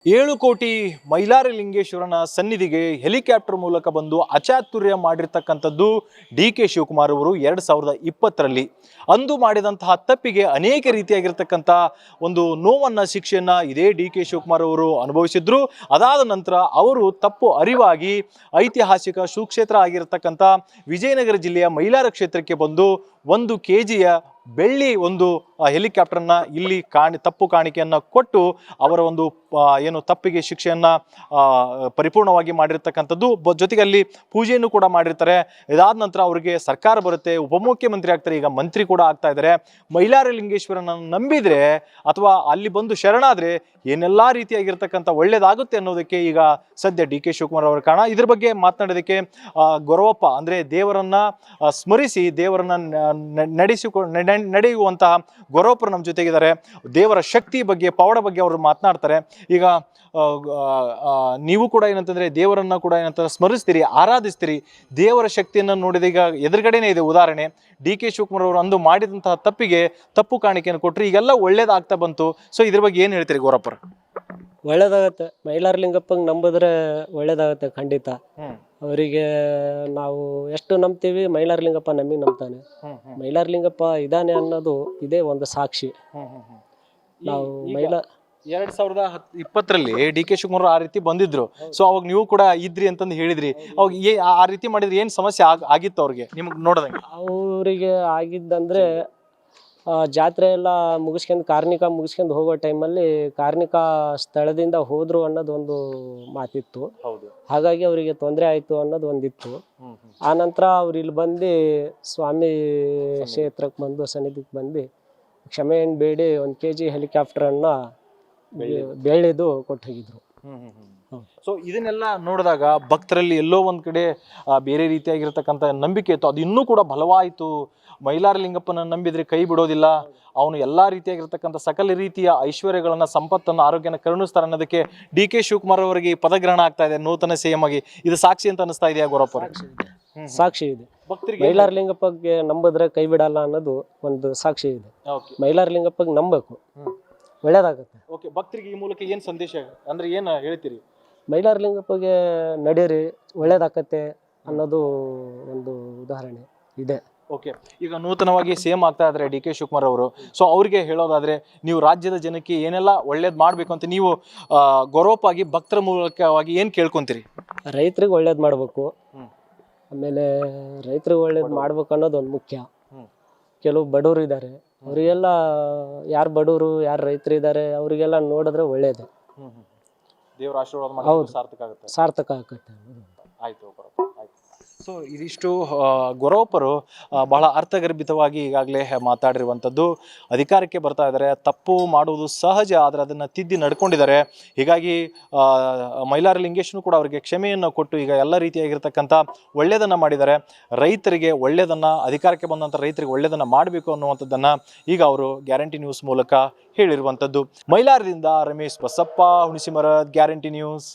7 ಕೋಟಿ ಮೈಲಾರಿ ಲಿಂಗೇಶ್ವರನ ಸನ್ನಿಧಿಗೆ ಹೆಲಿಕಾಪ್ಟರ್ ಮೂಲಕ ಬಂದು ಅಚಾತುರ್ಯ ಮಾಡಿರ್ತಕ್ಕಂಥದ್ದು ಡಿ ಕೆ ಶಿವಕುಮಾರ್ ಅವರು 2020ರಲ್ಲಿ ಅಂದು ಮಾಡಿದಂತಹ ತಪ್ಪಿಗೆ ಅನೇಕ ರೀತಿಯಾಗಿರ್ತಕ್ಕಂಥ ಒಂದು ನೋವನ್ನು ಶಿಕ್ಷೆಯನ್ನು ಇದೇ ಡಿ ಕೆ ಶಿವಕುಮಾರ್ ಅವರು ಅನುಭವಿಸಿದ್ರು. ಅದಾದ ನಂತರ ಅವರು ತಪ್ಪು ಅರಿವಾಗಿ ಐತಿಹಾಸಿಕ ಸುಕ್ಷೇತ್ರ ಆಗಿರತಕ್ಕಂಥ ವಿಜಯನಗರ ಜಿಲ್ಲೆಯ ಮೈಲಾರ ಕ್ಷೇತ್ರಕ್ಕೆ ಬಂದು 1 kg ಬೆಳ್ಳಿ ಒಂದು ಹೆಲಿಕಾಪ್ಟರ್ನ ಇಲ್ಲಿ ತಪ್ಪು ಕಾಣಿಕೆಯನ್ನು ಕೊಟ್ಟು ಅವರ ಒಂದು ಏನು ತಪ್ಪಿಗೆ ಶಿಕ್ಷೆಯನ್ನು ಪರಿಪೂರ್ಣವಾಗಿ ಮಾಡಿರ್ತಕ್ಕಂಥದ್ದು. ಜೊತೆಗೆ ಅಲ್ಲಿ ಪೂಜೆಯನ್ನು ಕೂಡ ಮಾಡಿರ್ತಾರೆ. ಇದಾದ ನಂತರ ಅವರಿಗೆ ಸರ್ಕಾರ ಬರುತ್ತೆ, ಉಪಮುಖ್ಯಮಂತ್ರಿ ಆಗ್ತಾರೆ, ಈಗ ಮಂತ್ರಿ ಕೂಡ ಆಗ್ತಾ ಇದ್ದಾರೆ. ಮೈಲಾರ ಲಿಂಗೇಶ್ವರನ ನಂಬಿದರೆ ಅಥವಾ ಅಲ್ಲಿ ಬಂದು ಶರಣಾದರೆ ಏನೆಲ್ಲ ರೀತಿಯಾಗಿರ್ತಕ್ಕಂಥ ಒಳ್ಳೇದಾಗುತ್ತೆ ಅನ್ನೋದಕ್ಕೆ ಈಗ ಸದ್ಯ ಡಿ ಕೆ ಶಿವಕುಮಾರ್ ಅವರ ಕಾರಣ. ಇದ್ರ ಬಗ್ಗೆ ಮಾತನಾಡೋದಕ್ಕೆ ಗೊರವಪ್ಪ ಅಂದರೆ ದೇವರನ್ನ ಸ್ಮರಿಸಿ ದೇವರನ್ನ ನಡೆಯುವಂತಹ ಗೊರವಪ್ಪರು ನಮ್ಮ ಜೊತೆಗಿದ್ದಾರೆ. ದೇವರ ಶಕ್ತಿ ಬಗ್ಗೆ ಪವಾಡ ಬಗ್ಗೆ ಅವರು ಮಾತನಾಡ್ತಾರೆ. ಈಗ ನೀವು ಕೂಡ ಏನಂತಂದ್ರೆ ದೇವರನ್ನ ಕೂಡ ಏನಂತಾರೆ ಸ್ಮರಿಸ್ತೀರಿ, ಆರಾಧಿಸ್ತೀರಿ. ದೇವರ ಶಕ್ತಿಯನ್ನು ನೋಡಿದ ಈಗ ಎದುರುಗಡೆನೇ ಇದೆ ಉದಾಹರಣೆ. ಡಿ ಕೆ ಶಿವಕುಮಾರ್ ಅವರು ಅಂದು ಮಾಡಿದಂತಹ ತಪ್ಪಿಗೆ ತಪ್ಪು ಕಾಣಿಕೆಯನ್ನು ಕೊಟ್ಟರು, ಈಗೆಲ್ಲ ಒಳ್ಳೇದಾಗ್ತಾ ಬಂತು. ಸೊ ಇದ್ರ ಬಗ್ಗೆ ಏನು ಹೇಳ್ತೀರಿ ಗೊರಪ್ಪರು? ಒಳ್ಳೇದಾಗತ್ತೆ. ಮೈಲಾರ ಲಿಂಗಪ್ಪಂಗೆ ನಂಬಿದ್ರೆ ಒಳ್ಳೇದಾಗತ್ತೆ ಖಂಡಿತ. ಅವರಿಗೆ ನಾವು ಎಷ್ಟು ನಂಬ್ತೀವಿ, ಮೈಲಾರ ಲಿಂಗಪ್ಪ ನಮಗೆ ನಂಬ್ತಾನೆ. ಮೈಲಾರ ಲಿಂಗಪ್ಪ ಇದಾನೆ ಅನ್ನೋದು ಇದೇ ಒಂದು ಸಾಕ್ಷಿ. ನಾವು 2020ರಲ್ಲಿ ಡಿ ಕೆ ಶಿವಕುಮಾರ್ ಆ ರೀತಿ ಬಂದಿದ್ರು. ಸೊ ಅವಾಗ ನೀವು ಕೂಡ ಇದ್ರಿ ಅಂತಂದು ಹೇಳಿದ್ರಿ. ಅವಾಗ ಆ ರೀತಿ ಮಾಡಿದ್ರೆ ಏನು ಸಮಸ್ಯೆ ಆಗಿತ್ತು ಅವ್ರಿಗೆ ನಿಮ್ಗೆ ನೋಡೋದಂಗೆ? ಅವರಿಗೆ ಆಗಿದ್ದಂದ್ರೆ ಜಾತ್ರೆ ಎಲ್ಲ ಮುಗಿಸ್ಕೊಂಡು ಕಾರ್ಣಿಕ ಮುಗಿಸ್ಕೊಂಡು ಹೋಗೋ ಟೈಮಲ್ಲಿ ಕಾರ್ಣಿಕ ಸ್ಥಳದಿಂದ ಹೋದ್ರು ಅನ್ನೋದು ಒಂದು ಮಾತಿತ್ತು. ಹಾಗಾಗಿ ಅವರಿಗೆ ತೊಂದರೆ ಆಯಿತು ಅನ್ನೋದು ಒಂದಿತ್ತು. ಆ ನಂತರ ಅವ್ರು ಇಲ್ಲಿ ಬಂದು ಸ್ವಾಮಿ ಕ್ಷೇತ್ರಕ್ಕೆ ಬಂದು ಸನ್ನಿಧಿಗೆ ಬಂದು ಕ್ಷಮೆಯನ್ನು ಬೇಡಿ 1 kg ಹೆಲಿಕಾಪ್ಟರನ್ನು ಬೆಳ್ಳಿದು ಕೊಟ್ಟು ಹೋಗಿದ್ರು. ಸೊ ಇದನ್ನೆಲ್ಲ ನೋಡಿದಾಗ ಭಕ್ತರಲ್ಲಿ ಎಲ್ಲೋ ಒಂದ್ ಕಡೆ ಬೇರೆ ರೀತಿಯಾಗಿರ್ತಕ್ಕಂಥ ನಂಬಿಕೆ ಇತ್ತು, ಅದು ಇನ್ನೂ ಕೂಡ ಬಲವಾಯಿತು. ಮೈಲಾರ ಲಿಂಗಪ್ಪನ ನಂಬಿದ್ರೆ ಕೈ ಬಿಡೋದಿಲ್ಲ, ಅವನು ಎಲ್ಲಾ ರೀತಿಯಾಗಿರ್ತಕ್ಕಂಥ ಸಕಲ ರೀತಿಯ ಐಶ್ವರ್ಯಗಳನ್ನ, ಸಂಪತ್ತನ್ನು, ಆರೋಗ್ಯನ ಕರುಣಿಸ್ತಾರೆ ಅನ್ನೋದಕ್ಕೆ ಡಿ ಕೆ ಶಿವಕುಮಾರ್ ಅವರಿಗೆ ಪದಗ್ರಹಣ ಆಗ್ತಾ ಇದೆ ನೂತನ CM ಆಗಿ. ಇದು ಸಾಕ್ಷಿ ಅಂತ ಅನಿಸ್ತಾ ಇದೆಯಾ ಗೊರಪ್ಪ? ಸಾಕ್ಷಿ ಇದೆ. ಮೈಲಾರ ಲಿಂಗಪ್ಪಗೆ ನಂಬಿದ್ರೆ ಕೈ ಬಿಡಲ್ಲ ಅನ್ನೋದು ಒಂದು ಸಾಕ್ಷಿ ಇದೆ. ಮೈಲಾರ ಲಿಂಗಪ್ಪಗೆ ನಂಬಬೇಕು, ಒಳ್ಳೇದಾಗತ್ತೆ. ಓಕೆ, ಭಕ್ತರಿಗೆ ಈ ಮೂಲಕ ಏನು ಸಂದೇಶ ಅಂದ್ರೆ ಏನು ಹೇಳ್ತೀರಿ? ಮೈಲಾರ ಲಿಂಗಪ್ಪಗೆ ನಡೀರಿ, ಒಳ್ಳೇದಾಗತ್ತೆ ಅನ್ನೋದು ಒಂದು ಉದಾಹರಣೆ ಇದೆ. ಓಕೆ, ಈಗ ನೂತನವಾಗಿ CM ಆಗ್ತಾ ಇದ್ದಾರೆ ಡಿ ಕೆ ಶಿವಕುಮಾರ್ ಅವರು. ಸೊ ಅವ್ರಿಗೆ ಹೇಳೋದಾದ್ರೆ ನೀವು ರಾಜ್ಯದ ಜನಕ್ಕೆ ಏನೆಲ್ಲ ಒಳ್ಳೇದು ಮಾಡಬೇಕು ಅಂತ ನೀವು ಗೊರವಪ್ಪಾಗಿ ಭಕ್ತರ ಮೂಲಕವಾಗಿ ಏನು ಕೇಳ್ಕೊಂತೀರಿ? ರೈತರಿಗೆ ಒಳ್ಳೇದು ಮಾಡಬೇಕು. ಆಮೇಲೆ ರೈತರಿಗೆ ಒಳ್ಳೇದು ಮಾಡ್ಬೇಕು ಅನ್ನೋದು ಒಂದು ಮುಖ್ಯ. ಕೆಲವು ಬಡವರು ಇದ್ದಾರೆ, ಅವರಿಗೆಲ್ಲ ಯಾರು ಬಡವರು ಯಾರು ರೈತರು ಇದ್ದಾರೆ ಅವರಿಗೆಲ್ಲ ನೋಡಿದ್ರೆ ಒಳ್ಳೇದು. ದೇವರ ಆಶೀರ್ವಾದ ಮಾಡೋದು ಸಾರ್ಥಕ ಆಗುತ್ತೆ. ಆಯ್ತು. ಸೊ ಇದಿಷ್ಟು ಗೊರವಪ್ಪರು ಬಹಳ ಅರ್ಥಗರ್ಭಿತವಾಗಿ ಈಗಾಗಲೇ ಮಾತಾಡಿರುವಂಥದ್ದು. ಅಧಿಕಾರಕ್ಕೆ ಬರ್ತಾ ಇದ್ದಾರೆ, ತಪ್ಪು ಮಾಡುವುದು ಸಹಜ, ಆದರೆ ಅದನ್ನು ತಿದ್ದಿ ನಡ್ಕೊಂಡಿದ್ದಾರೆ. ಹೀಗಾಗಿ ಮೈಲಾರ ಲಿಂಗೇಶ್ನು ಕೂಡ ಅವರಿಗೆ ಕ್ಷಮೆಯನ್ನು ಕೊಟ್ಟು ಈಗ ಎಲ್ಲ ರೀತಿಯಾಗಿರ್ತಕ್ಕಂಥ ಒಳ್ಳೆಯದನ್ನು ಮಾಡಿದ್ದಾರೆ. ರೈತರಿಗೆ ಒಳ್ಳೆಯದನ್ನು, ಅಧಿಕಾರಕ್ಕೆ ಬಂದಂಥ ರೈತರಿಗೆ ಒಳ್ಳೆಯದನ್ನು ಮಾಡಬೇಕು ಅನ್ನುವಂಥದ್ದನ್ನು ಈಗ ಅವರು ಗ್ಯಾರಂಟಿ ನ್ಯೂಸ್ ಮೂಲಕ ಹೇಳಿರುವಂಥದ್ದು. ಮೈಲಾರದಿಂದ ರಮೇಶ್ ಬಸಪ್ಪ, ಹುಣಸಿಮರದ, ಗ್ಯಾರಂಟಿ ನ್ಯೂಸ್.